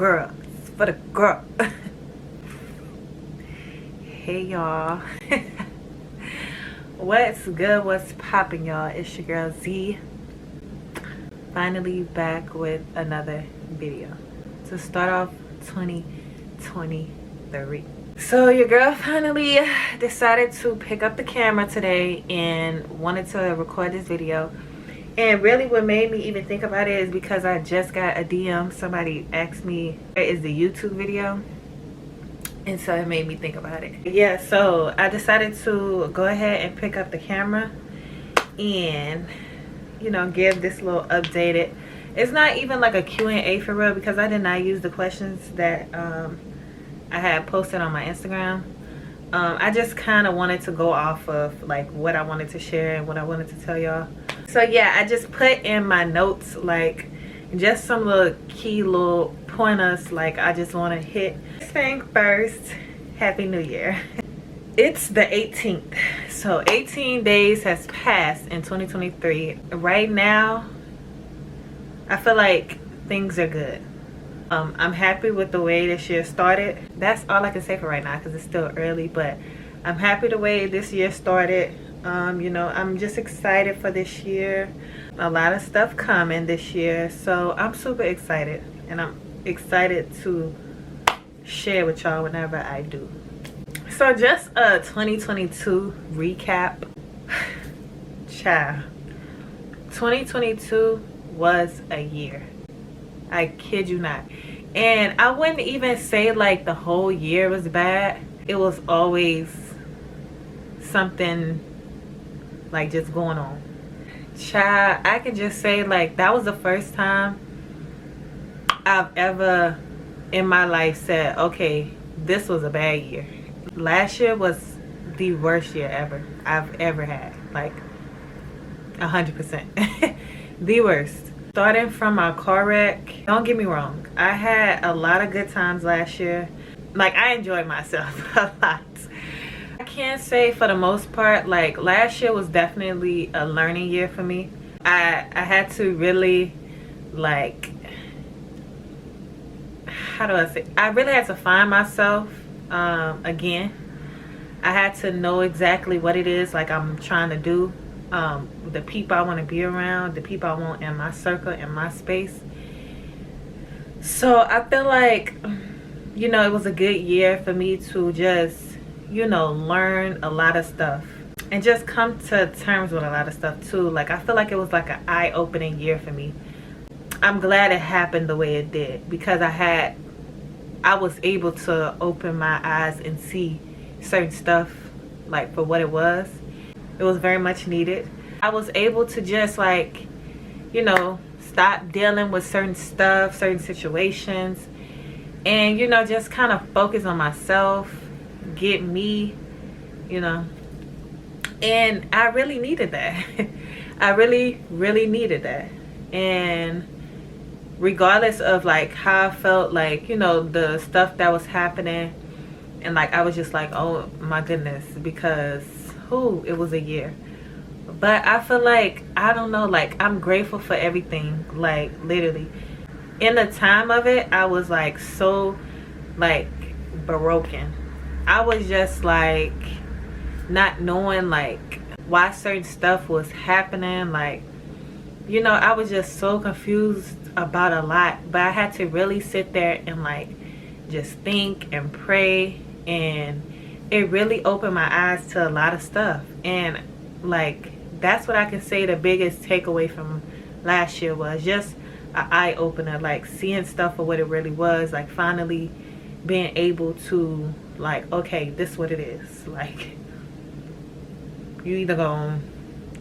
girl. It's for the girl. Hey y'all. What's good? What's popping, y'all? It's your girl Z. Finally back with another video to start off 2023. So your girl finally decided to pick up the camera today and wanted to record this video. And really what made me even think about it is because I just got a DM. Somebody asked me, where is the YouTube video? And so it made me think about it. Yeah, so I decided to go ahead and pick up the camera and, you know, give this little updated. It's not even like a Q&A for real because I did not use the questions that I had posted on my Instagram. I just kind of wanted to go off of like what I wanted to share and what I wanted to tell y'all. So yeah, I just put in my notes like just some little key little pointers. Like I just want to hit this thing first. Happy New Year. It's the 18th, so 18 days has passed in 2023. Right now I feel like things are good. I'm happy with the way this year started. That's all I can say for right now because it's still early, but I'm happy the way this year started. You know, I'm just excited for this year. A lot of stuff coming this year, so I'm super excited, and I'm excited to share with y'all whenever I do. So just a 2022 recap. Child, 2022 was a year. I kid you not. And I wouldn't even say like the whole year was bad. It was always something like just going on. Child, I can just say like that was the first time I've ever in my life said, okay, this was a bad year. Last year was the worst year ever I've ever had. Like 100%. The worst. Starting from my car wreck, don't get me wrong, I had a lot of good times last year. Like I enjoyed myself a lot. I can't say for the most part, like last year was definitely a learning year for me. I had to really like, how do I say, I really had to find myself again. I had to know exactly what it is like I'm trying to do. The people I want to be around, the people I want in my circle, in my space. So I feel like, you know, it was a good year for me to just, you know, learn a lot of stuff and just come to terms with a lot of stuff too. Like I feel like it was like an eye-opening year for me. I'm glad it happened the way it did because I was able to open my eyes and see certain stuff like for what it was. It was very much needed. I was able to just like, you know, stop dealing with certain stuff, certain situations, and, you know, just kind of focus on myself, get me, you know. And I really needed that. I really, really needed that. And regardless of like how I felt, like, you know, the stuff that was happening, and like I was just like, oh my goodness, because it was a year. But I feel like, I don't know, like I'm grateful for everything. Like literally in the time of it, I was like so like broken. I was just like not knowing like why certain stuff was happening. Like, you know, I was just so confused about a lot. But I had to really sit there and like just think and pray, and it really opened my eyes to a lot of stuff. And like that's what I can say the biggest takeaway from last year was, just an eye-opener, like seeing stuff for what it really was, like finally being able to like, okay, this is what it is. Like you either gonna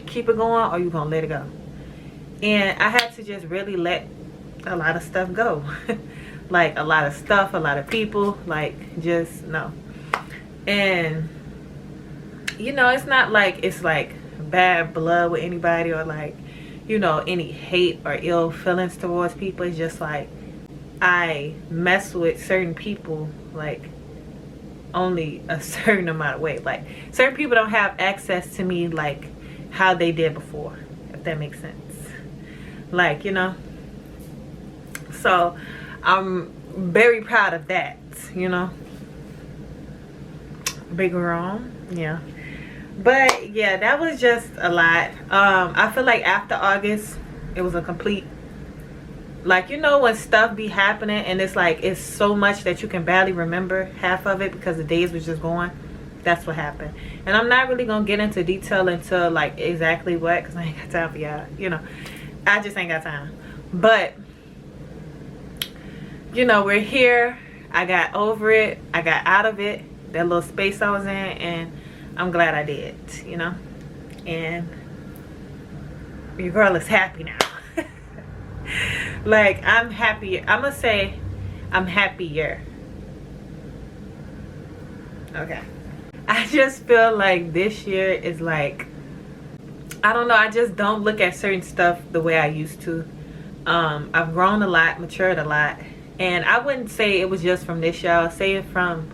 keep it going or you gonna let it go. And I had to just really let a lot of stuff go. Like a lot of stuff, a lot of people, like just no. And you know, it's not like it's like bad blood with anybody or like, you know, any hate or ill feelings towards people. It's just like I mess with certain people like only a certain amount of way. Like certain people don't have access to me like how they did before, if that makes sense. Like, you know, so I'm very proud of that, you know. Big wrong, yeah. But yeah, that was just a lot. I feel like after August, it was a complete, like, you know, when stuff be happening and it's like it's so much that you can barely remember half of it because the days was just going. That's what happened. And I'm not really gonna get into detail into like exactly what, because I ain't got time for y'all, you know. I just ain't got time. But you know, we're here. I got over it. I got out of it, that little space I was in, and I'm glad I did, you know. And your girl is happy now. Like, I'm happier. I'm gonna say I'm happier. Okay. I just feel like this year is like, I don't know, I just don't look at certain stuff the way I used to. I've grown a lot, matured a lot. And I wouldn't say it was just from this year. I'll say it from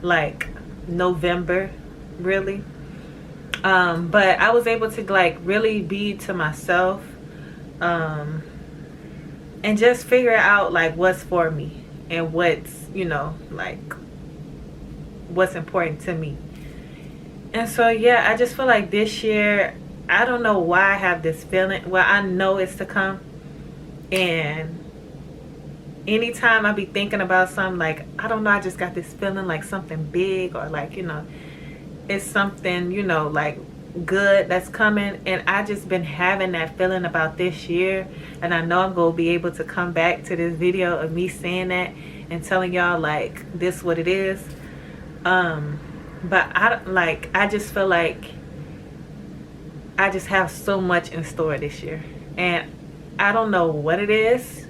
like November, really. But I was able to like really be to myself, and just figure out like what's for me and what's, you know, like what's important to me. And so yeah, I just feel like this year, I don't know why I have this feeling. Well, I know it's to come. And anytime I be thinking about something, like, I don't know, I just got this feeling like something big, or like, you know, it's something, you know, like good that's coming. And I just been having that feeling about this year, and I know I'm gonna be able to come back to this video of me saying that and telling y'all like this what it is. But I just feel like I just have so much in store this year, and I don't know what it is.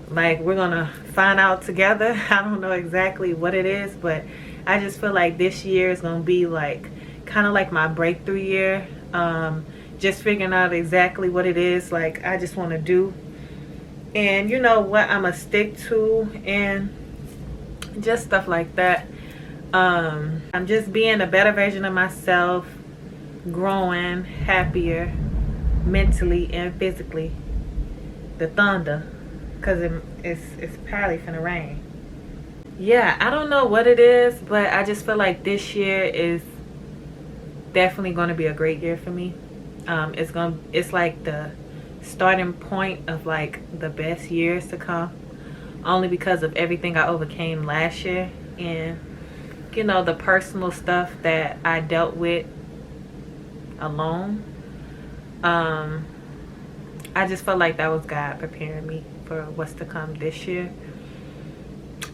Like, we're gonna find out together. I don't know exactly what it is, but I just feel like this year is gonna be like kind of like my breakthrough year. Just figuring out exactly what it is like I just want to do, and you know what I'm gonna stick to, and just stuff like that. I'm just being a better version of myself, growing, happier mentally and physically. The thunder, because it's probably finna rain. Yeah, I don't know what it is, but I just feel like this year is definitely going to be a great year for me. It's like the starting point of like the best years to come, only because of everything I overcame last year, and you know, the personal stuff that I dealt with alone. I just felt like that was God preparing me for what's to come this year.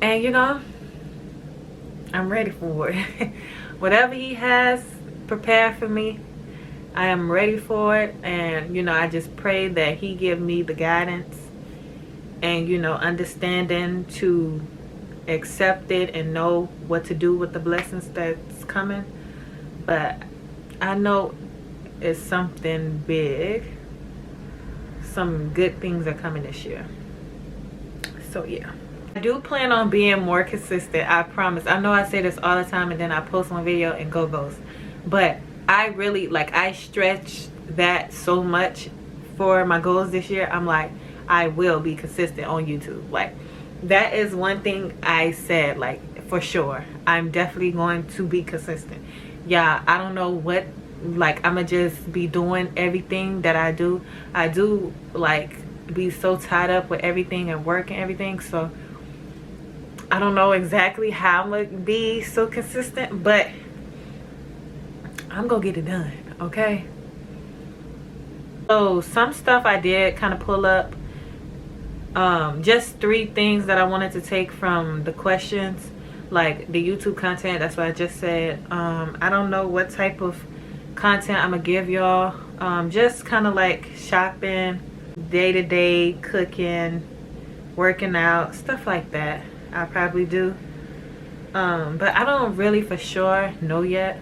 And you know, I'm ready for it. Whatever he has prepared for me, I am ready for it. And you know, I just pray that he give me the guidance and, you know, understanding to accept it and know what to do with the blessings that's coming. But I know it's something big. Some good things are coming this year. So yeah, I do plan on being more consistent, I promise. I know I say this all the time and then I post one video and go ghost, but I really, like, I stretch that so much for my goals this year. I'm like, I will be consistent on YouTube. Like, that is one thing I said, like, for sure. I'm definitely going to be consistent. Yeah, I don't know what, like, I'm gonna just be doing everything that I do. I do, like, be so tied up with everything and work and everything, so I don't know exactly how I'm gonna be so consistent, but I'm gonna get it done, okay? So some stuff I did kind of pull up, just 3 things that I wanted to take from the questions, like the YouTube content. That's what I just said. I don't know what type of content I'm gonna give y'all. Just kind of like shopping, day-to-day cooking, working out, stuff like that. I probably do, but I don't really for sure know yet,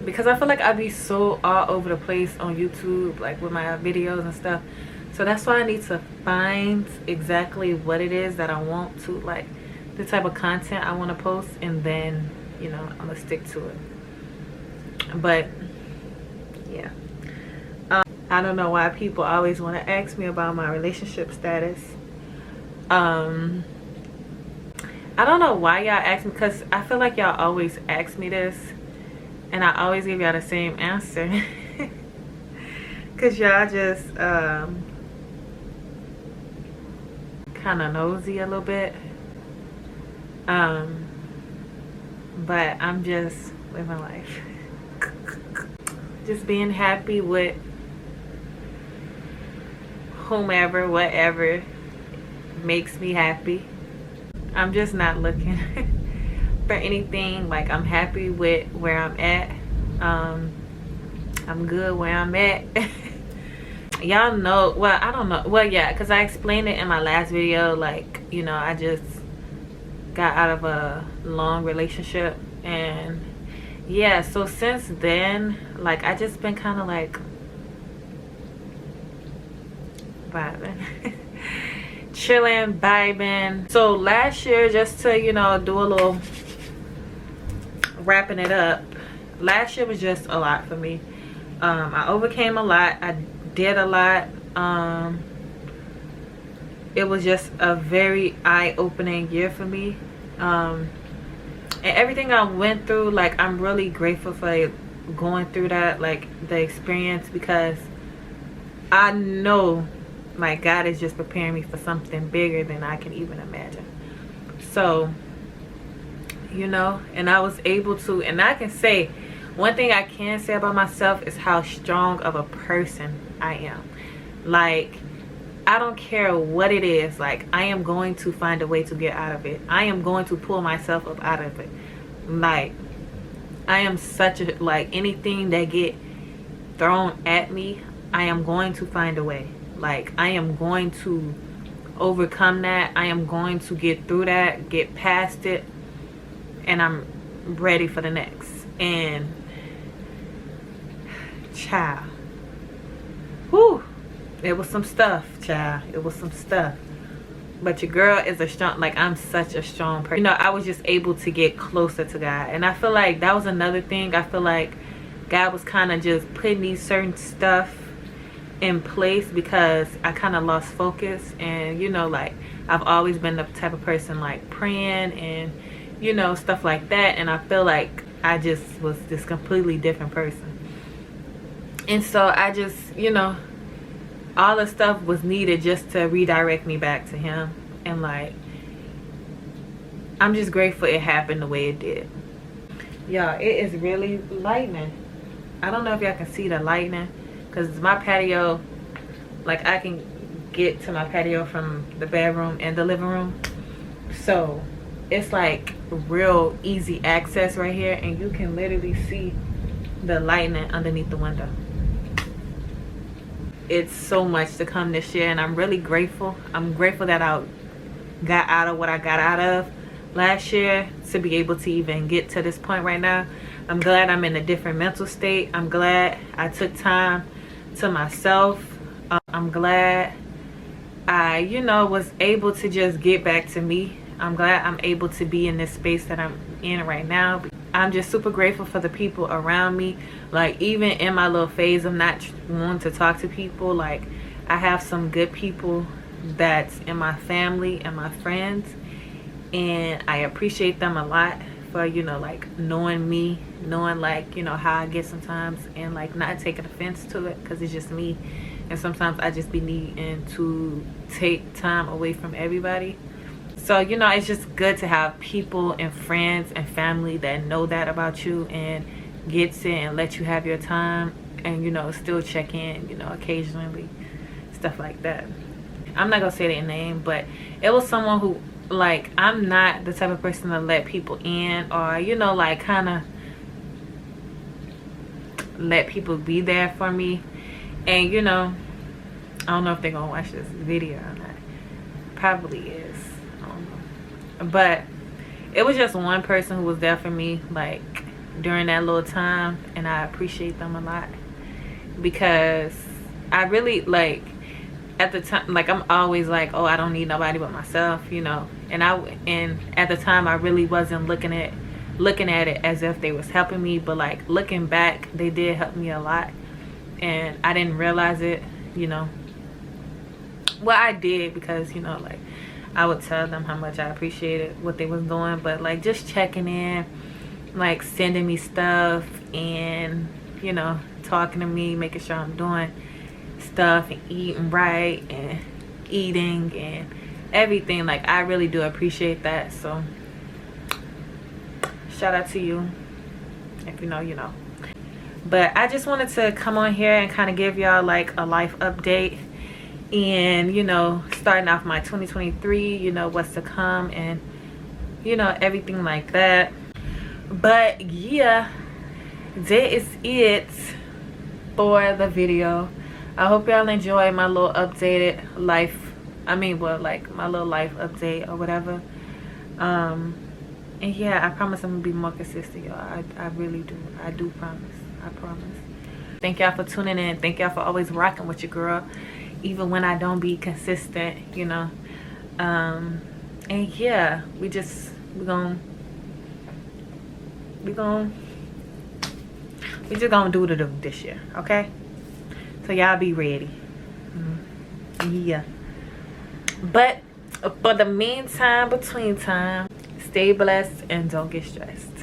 because I feel like I'd be so all over the place on YouTube, like with my videos and stuff. So that's why I need to find exactly what it is that I want to, like, the type of content I want to post, and then, you know, I'm gonna stick to it. But yeah, I don't know why people always want to ask me about my relationship status. Um, I don't know why y'all ask me, because I feel like y'all always ask me this, and I always give y'all the same answer. Because y'all just kind of nosy a little bit. But I'm just living life. Just being happy with whomever, whatever makes me happy. I'm just not looking for anything. Like, I'm happy with where I'm at. I'm good where I'm at. Y'all know, well, I don't know, well, yeah, because I explained it in my last video. Like, you know, I just got out of a long relationship, and yeah, so since then, like, I just been kind of like vibing. Chilling, vibing. So last year, just to, you know, do a little wrapping it up, last year was just a lot for me. I overcame a lot. I did a lot. It was just a very eye-opening year for me. And everything I went through, like, I'm really grateful for going through that, like, the experience, because I know, like, God is just preparing me for something bigger than I can even imagine. So, you know, and I was able to, and I can say, one thing I can say about myself is how strong of a person I am. Like, I don't care what it is. Like, I am going to find a way to get out of it. I am going to pull myself up out of it. Like, I am such a, like, anything that get thrown at me, I am going to find a way. Like, I am going to overcome that. I am going to get through that, get past it, and I'm ready for the next. And child, whew, it was some stuff, child. It was some stuff. But your girl is a strong, like, I'm such a strong person. You know, I was just able to get closer to God. And I feel like that was another thing. I feel like God was kind of just putting these certain stuff in place because I kind of lost focus. And, you know, like, I've always been the type of person, like, praying and, you know, stuff like that. And I feel like I just was this completely different person. And so I just, you know, all the stuff was needed just to redirect me back to him. And, like, I'm just grateful it happened the way it did. Y'all, it is really lightning. I don't know if y'all can see the lightning, because my patio, like, I can get to my patio from the bedroom and the living room. So it's like real easy access right here, and you can literally see the lightning underneath the window. It's so much to come this year, and I'm really grateful. I'm grateful that I got out of what I got out of last year to be able to even get to this point right now. I'm glad I'm in a different mental state. I'm glad I took time to myself. I'm glad I, you know, was able to just get back to me. I'm glad I'm able to be in this space that I'm in right now. I'm just super grateful for the people around me. Like, even in my little phase of not wanting to talk to people, like, I have some good people that's in my family and my friends, and I appreciate them a lot for, you know, like, knowing me, knowing, like, you know, how I get sometimes, and, like, not taking offense to it, because it's just me. And sometimes I just be needing to take time away from everybody. So, you know, it's just good to have people and friends and family that know that about you and gets it and let you have your time, and, you know, still check in, you know, occasionally, stuff like that. I'm not gonna say their name, but it was someone who, like, I'm not the type of person to let people in, or, you know, like, kind of let people be there for me. And, you know, I don't know if they're gonna watch this video or not. Probably is. I don't know. But it was just one person who was there for me, like, during that little time, and I appreciate them a lot, because I really, like, at the time, like, I'm always like, oh, I don't need nobody but myself, you know. And at the time, I really wasn't looking at it as if they was helping me, but, like, looking back, they did help me a lot, and I didn't realize it, you know. Well, I did, because, you know, like, I would tell them how much I appreciated what they was doing. But like just checking in, like sending me stuff, and you know, talking to me, making sure I'm doing stuff and eating right and eating and everything. Like I really do appreciate that. So shout out to you. If you know, you know. But I just wanted to come on here and kind of give y'all like a life update, and you know, starting off my 2023, you know, what's to come, and you know, everything like that. But yeah, that is it for the video. I hope y'all enjoy my little updated life, like my little life update or whatever. And yeah, I promise I'm gonna be more consistent, y'all. I really do. I do promise. I promise. Thank y'all for tuning in. Thank y'all for always rocking with your girl, even when I don't be consistent, you know. And yeah, we just gonna do the do this year, okay? So y'all be ready. Yeah. But for the meantime, between time, stay blessed and don't get stressed.